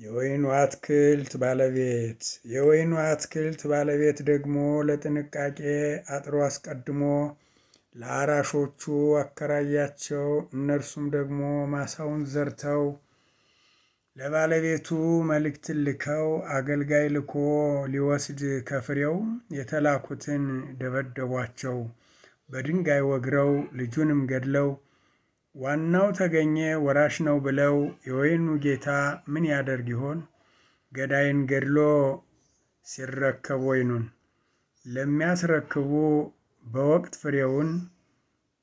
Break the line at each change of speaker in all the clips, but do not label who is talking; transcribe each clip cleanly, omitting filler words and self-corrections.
የወይኑ አትክልት ባለቤት ደግሞ ለጥንቃቄ አጥሮ አስቀድሞ ለአራሾቹ አከራያቸው። እነርሱም ደግሞ ማሳውን ዘርተው ለባለቤቱ መልእክት ልከው አገልጋይ ልኮ ሊወስድ ከፍሬው የተላኩትን ደበደቧቸው። በድንጋይ ወግረው ልጁንም ገድለው ዋናው ተገኘ ወራሽ ነው ብለው የወይኑ ጌታ ምን ያደርግ ይሆን? ገዳይን ገድሎ ሲረከብ ወይኑን ለሚያስረክቡ በወቅት ፍሬውን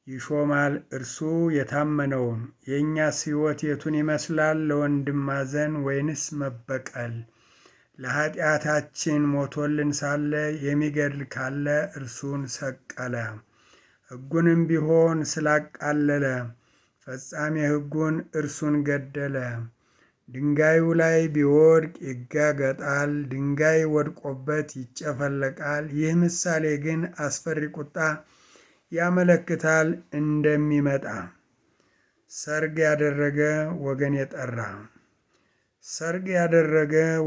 ይሾማል እርሱ የታመነውን። የእኛስ ሕይወት የቱን ይመስላል? ለወንድም ማዘን ወይንስ መበቀል? ለኃጢአታችን ሞቶልን ሳለ የሚገድል ካለ እርሱን ሰቀለ። ሕጉንም ቢሆን ስላቃለለ ፈጻሜ ሕጉን እርሱን ገደለ። ድንጋዩ ላይ ቢወድቅ ይጋገጣል፣ ድንጋይ ወድቆበት ይጨፈለቃል። ይህ ምሳሌ ግን አስፈሪ ቁጣ ያመለክታል እንደሚመጣ። ሰርግ ያደረገ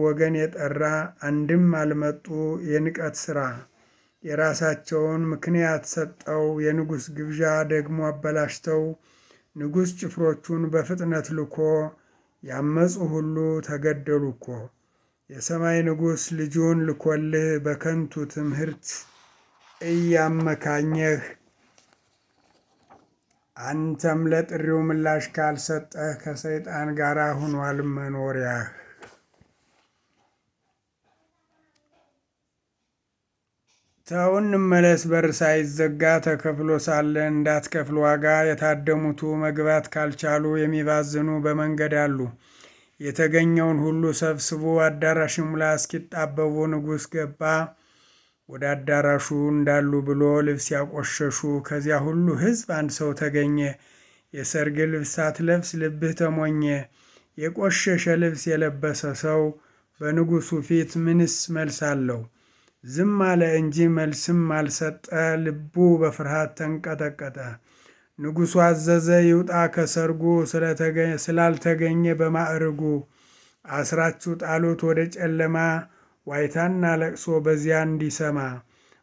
ወገን የጠራ አንድም አልመጡ። የንቀት ሥራ የራሳቸውን ምክንያት ሰጠው። የንጉሥ ግብዣ ደግሞ አበላሽተው ንጉሥ ጭፍሮቹን በፍጥነት ልኮ ያመፁ ሁሉ ተገደሉ እኮ። የሰማይ ንጉሥ ልጁን ልኮልህ በከንቱ ትምህርት እያመካኘህ አንተም ለጥሪው ምላሽ ካልሰጠህ ከሰይጣን ጋር ሆኗል መኖሪያህ። ተው እንመለስ በር ሳይዘጋ ተከፍሎ ሳለ እንዳትከፍል ዋጋ። የታደሙቱ መግባት ካልቻሉ የሚባዝኑ በመንገድ አሉ። የተገኘውን ሁሉ ሰብስቦ አዳራሽ ሙላ እስኪጣበቡ ንጉሥ ገባ ወደ አዳራሹ እንዳሉ ብሎ ልብስ ያቆሸሹ ከዚያ ሁሉ ሕዝብ አንድ ሰው ተገኘ። የሰርግ ልብስ ሳትለብስ ልብህ ተሞኘ። የቆሸሸ ልብስ የለበሰ ሰው በንጉሡ ፊት ምንስ መልስ አለው? ዝም አለ እንጂ መልስም አልሰጠ። ልቡ በፍርሃት ተንቀጠቀጠ። ንጉሡ አዘዘ ይውጣ ከሰርጉ፣ ስላልተገኘ በማዕርጉ። አስራችሁ ጣሉት ወደ ጨለማ፣ ዋይታና ለቅሶ በዚያ እንዲሰማ።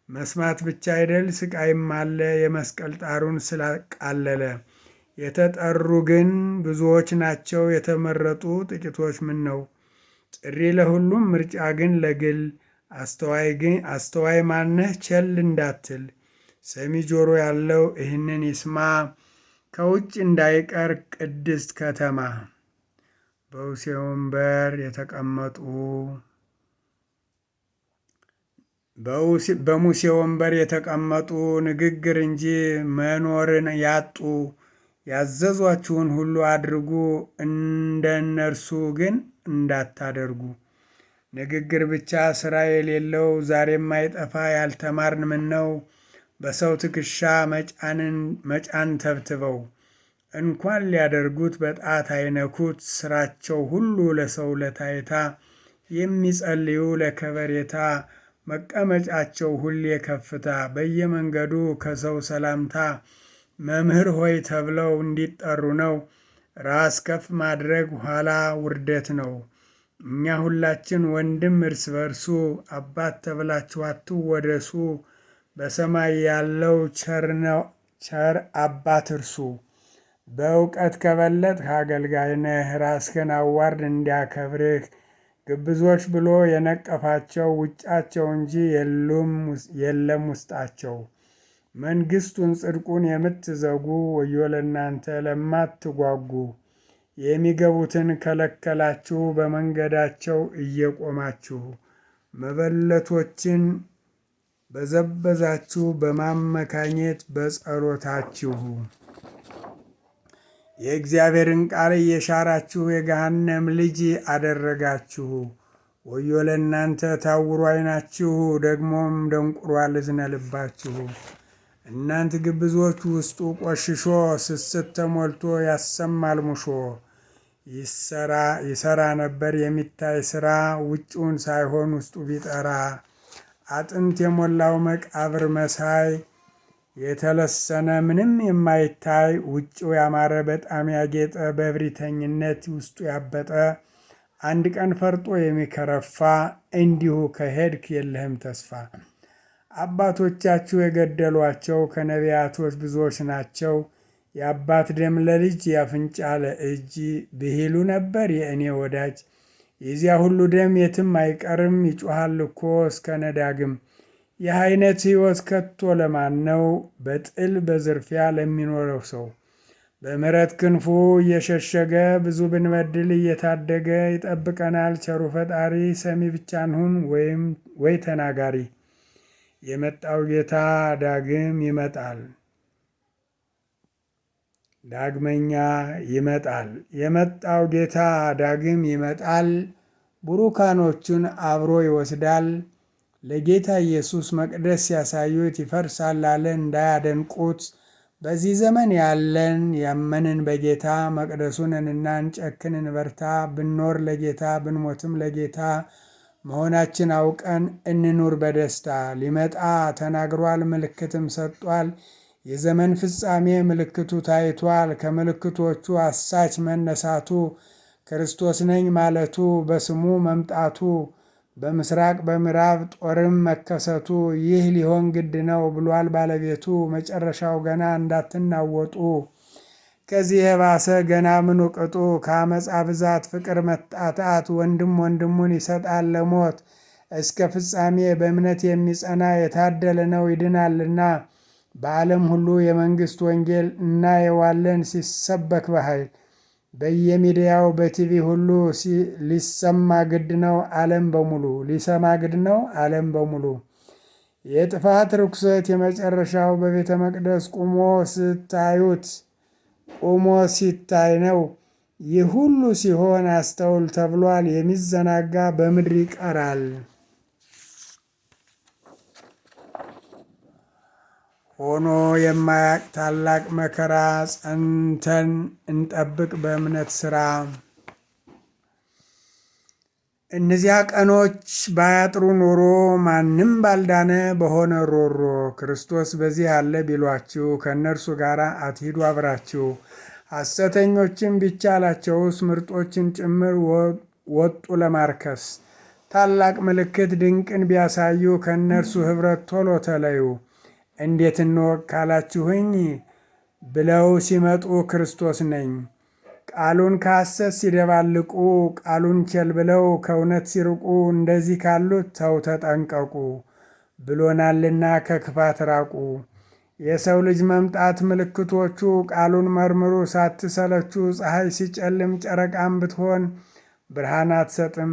መስማት ብቻ አይደል ስቃይም አለ፣ የመስቀል ጣሩን ስላቃለለ። የተጠሩ ግን ብዙዎች ናቸው፣ የተመረጡ ጥቂቶች ምን ነው? ጥሪ ለሁሉም ምርጫ ግን ለግል። አስተዋይ ማነህ ቸል እንዳትል። ሰሚ ጆሮ ያለው ይህንን ይስማ። ከውጭ እንዳይቀር ቅድስት ከተማ በሙሴ ወንበር የተቀመጡ ንግግር እንጂ መኖርን ያጡ። ያዘዟችሁን ሁሉ አድርጉ፣ እንደ እነርሱ ግን እንዳታደርጉ። ንግግር ብቻ ሥራ የሌለው ዛሬም አይጠፋ። ያልተማርን ምነው? በሰው ትከሻ መጫን ተብትበው እንኳን ሊያደርጉት በጣት አይነኩት። ስራቸው ሁሉ ለሰው ለታይታ የሚጸልዩ ለከበሬታ። መቀመጫቸው ሁሌ ከፍታ በየመንገዱ ከሰው ሰላምታ። መምህር ሆይ ተብለው እንዲጠሩ ነው። ራስ ከፍ ማድረግ ኋላ ውርደት ነው። እኛ ሁላችን ወንድም እርስ በርሱ አባት ተብላችሁ አትወደሱ። በሰማይ ያለው ቸር አባት እርሱ። በእውቀት ከበለጥህ አገልጋይ ነህ። ራስህን አዋርድ እንዲያከብርህ። ግብዞች ብሎ የነቀፋቸው ውጫቸው እንጂ የለም ውስጣቸው። መንግሥቱን ጽድቁን የምትዘጉ ወዮ ለእናንተ ለማትጓጉ። የሚገቡትን ከለከላችሁ በመንገዳቸው እየቆማችሁ። መበለቶችን በዘበዛችሁ በማመካኘት በጸሎታችሁ። የእግዚአብሔርን ቃል እየሻራችሁ የገሃነም ልጅ አደረጋችሁ። ወዮ ለእናንተ ታውሩ ዓይናችሁ፣ ደግሞም ደንቁሯል እዝነ ልባችሁ። እናንት ግብዞች ውስጡ ቆሽሾ ስስት ተሞልቶ ያሰማል ሙሾ። ይሰራ ነበር የሚታይ ሥራ፣ ውጭውን ሳይሆን ውስጡ ቢጠራ። አጥንት የሞላው መቃብር መሳይ፣ የተለሰነ ምንም የማይታይ። ውጭው ያማረ በጣም ያጌጠ፣ በእብሪተኝነት ውስጡ ያበጠ። አንድ ቀን ፈርጦ የሚከረፋ እንዲሁ ከሄድክ የለህም ተስፋ። አባቶቻችሁ የገደሏቸው ከነቢያቶች ብዙዎች ናቸው። የአባት ደም ለልጅ የአፍንጫ ለእጅ ብሂሉ ነበር የእኔ ወዳጅ። የዚያ ሁሉ ደም የትም አይቀርም ይጮሃል እኮ እስከ ነዳግም። ይህ አይነት ሕይወት ከቶ ለማን ነው? በጥል በዝርፊያ ለሚኖረው ሰው። በምሕረት ክንፉ እየሸሸገ ብዙ ብንበድል እየታደገ ይጠብቀናል ቸሩ ፈጣሪ። ሰሚ ብቻ እንሁን ወይ ተናጋሪ። የመጣው ጌታ ዳግም ይመጣል፣ ዳግመኛ ይመጣል። የመጣው ጌታ ዳግም ይመጣል፣ ቡሩካኖቹን አብሮ ይወስዳል። ለጌታ ኢየሱስ መቅደስ ሲያሳዩት ይፈርሳል አለ እንዳያደንቁት። በዚህ ዘመን ያለን ያመንን በጌታ መቅደሱን እንጨክን እንበርታ። ብንኖር ለጌታ ብንሞትም ለጌታ መሆናችን አውቀን እንኑር በደስታ። ሊመጣ ተናግሯል ምልክትም ሰጥቷል። የዘመን ፍጻሜ ምልክቱ ታይቷል። ከምልክቶቹ አሳች መነሳቱ፣ ክርስቶስ ነኝ ማለቱ፣ በስሙ መምጣቱ፣ በምስራቅ በምዕራብ ጦርም መከሰቱ። ይህ ሊሆን ግድ ነው ብሏል ባለቤቱ። መጨረሻው ገና እንዳትናወጡ፣ ከዚህ የባሰ ገና ምኑ ቅጡ። ከአመፃ ብዛት ፍቅር መጣታት፣ ወንድም ወንድሙን ይሰጣል ለሞት። እስከ ፍጻሜ በእምነት የሚጸና የታደለ ነው ይድናልና። በዓለም ሁሉ የመንግሥት ወንጌል እናየዋለን ሲሰበክ በኃይል። በየሚዲያው በቲቪ ሁሉ ሊሰማ ግድ ነው ዓለም በሙሉ ሊሰማ ግድ ነው ዓለም በሙሉ። የጥፋት ርኩሰት የመጨረሻው በቤተ መቅደስ ቁሞ ሲታይ ነው። ይህ ሁሉ ሲሆን አስተውል ተብሏል። የሚዘናጋ በምድር ይቀራል። ሆኖ የማያቅ ታላቅ መከራ ጸንተን እንጠብቅ በእምነት ሥራ። እነዚያ ቀኖች ባያጥሩ ኖሮ ማንም ባልዳነ በሆነ ሮሮ። ክርስቶስ በዚህ አለ ቢሏችሁ ከእነርሱ ጋር አትሂዱ አብራችሁ። ሐሰተኞችም ቢቻላቸውስ ምርጦችን ጭምር ወጡ ለማርከስ። ታላቅ ምልክት ድንቅን ቢያሳዩ ከእነርሱ ኅብረት ቶሎ ተለዩ። እንዴት እንወቅ ካላችሁኝ ብለው ሲመጡ ክርስቶስ ነኝ። ቃሉን ከሐሰት ሲደባልቁ ቃሉን ቸል ብለው ከእውነት ሲርቁ እንደዚህ ካሉት ተው ተጠንቀቁ ብሎናልና ከክፋት ራቁ። የሰው ልጅ መምጣት ምልክቶቹ ቃሉን መርምሩ ሳትሰለቹ። ፀሐይ ሲጨልም ጨረቃም ብትሆን ብርሃን አትሰጥም።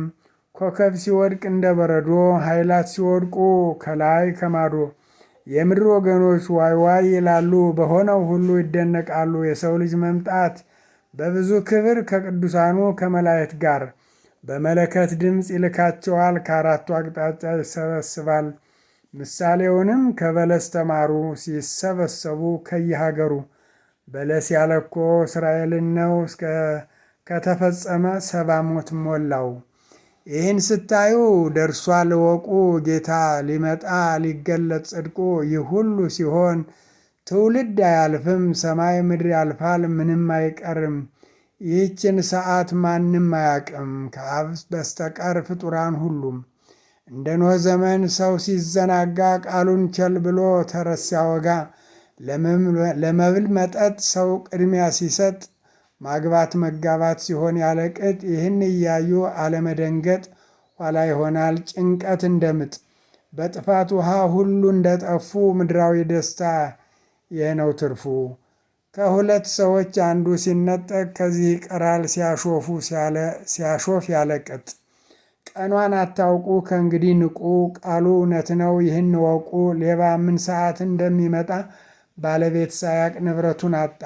ኮከብ ሲወድቅ እንደ በረዶ ኃይላት ሲወድቁ ከላይ ከማዶ። የምድር ወገኖች ዋይ ዋይ ይላሉ በሆነው ሁሉ ይደነቃሉ። የሰው ልጅ መምጣት በብዙ ክብር ከቅዱሳኑ ከመላእክት ጋር በመለከት ድምፅ ይልካቸዋል። ከአራቱ አቅጣጫ ይሰበስባል። ምሳሌውንም ከበለስ ተማሩ ሲሰበሰቡ ከየሀገሩ። በለስ ያለኮ እስራኤልን ነው ከተፈጸመ 70 ሞት ሞላው። ይህን ስታዩ ደርሷል እወቁ ጌታ ሊመጣ ሊገለጥ ጽድቁ። ይህ ሁሉ ሲሆን ትውልድ አያልፍም ሰማይ ምድር ያልፋል ምንም አይቀርም። ይህችን ሰዓት ማንም አያቅም ከአብ በስተቀር ፍጡራን ሁሉም። እንደ ኖህ ዘመን ሰው ሲዘናጋ ቃሉን ቸል ብሎ ተረት ሲያወጋ። ለመብል መጠጥ ሰው ቅድሚያ ሲሰጥ ማግባት መጋባት ሲሆን ያለቅጥ። ይህን እያዩ አለመደንገጥ ኋላ ይሆናል ጭንቀት እንደምጥ። በጥፋት ውሃ ሁሉ እንደጠፉ ምድራዊ ደስታ ይህ ነው ትርፉ። ከሁለት ሰዎች አንዱ ሲነጠቅ ከዚህ ይቀራል ሲያሾፍ ያለቅጥ። ቀኗን አታውቁ ከእንግዲህ ንቁ፣ ቃሉ እውነት ነው ይህን ወቁ። ሌባ ምን ሰዓት እንደሚመጣ ባለቤት ሳያቅ ንብረቱን አጣ።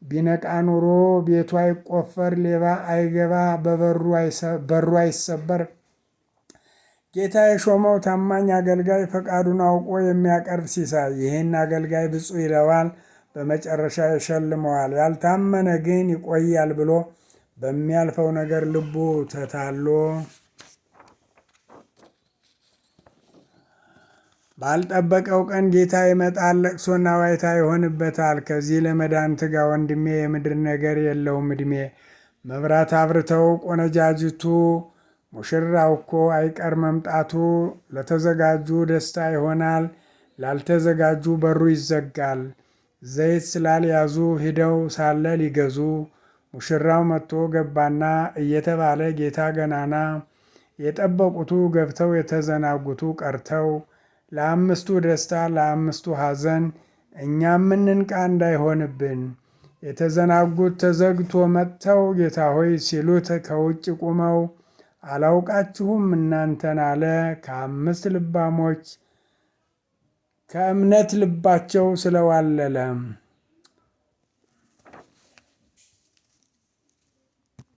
ቢነቃ ኑሮ ቤቱ አይቆፈር ሌባ አይገባ በሩ አይሰበር። ጌታ የሾመው ታማኝ አገልጋይ ፈቃዱን አውቆ የሚያቀርብ ሲሳይ። ይህን አገልጋይ ብፁዕ ይለዋል በመጨረሻ ይሸልመዋል። ያልታመነ ግን ይቆያል ብሎ በሚያልፈው ነገር ልቡ ተታሎ ባልጠበቀው ቀን ጌታ ይመጣል። ለቅሶና ዋይታ ይሆንበታል። ከዚህ ለመዳን ትጋ ወንድሜ፣ የምድር ነገር የለውም ዕድሜ። መብራት አብርተው ቆነጃጅቱ ሙሽራው እኮ አይቀር መምጣቱ፣ ለተዘጋጁ ደስታ ይሆናል፣ ላልተዘጋጁ በሩ ይዘጋል። ዘይት ስላልያዙ ሂደው ሳለ ሊገዙ፣ ሙሽራው መጥቶ ገባና እየተባለ ጌታ ገናና፣ የጠበቁቱ ገብተው የተዘናጉቱ ቀርተው፣ ለአምስቱ ደስታ ለአምስቱ ሐዘን እኛም እንንቃ እንዳይሆንብን። የተዘናጉት ተዘግቶ መጥተው ጌታ ሆይ ሲሉት ከውጭ ቁመው፣ አላውቃችሁም እናንተን አለ። ከአምስት ልባሞች ከእምነት ልባቸው ስለዋለለ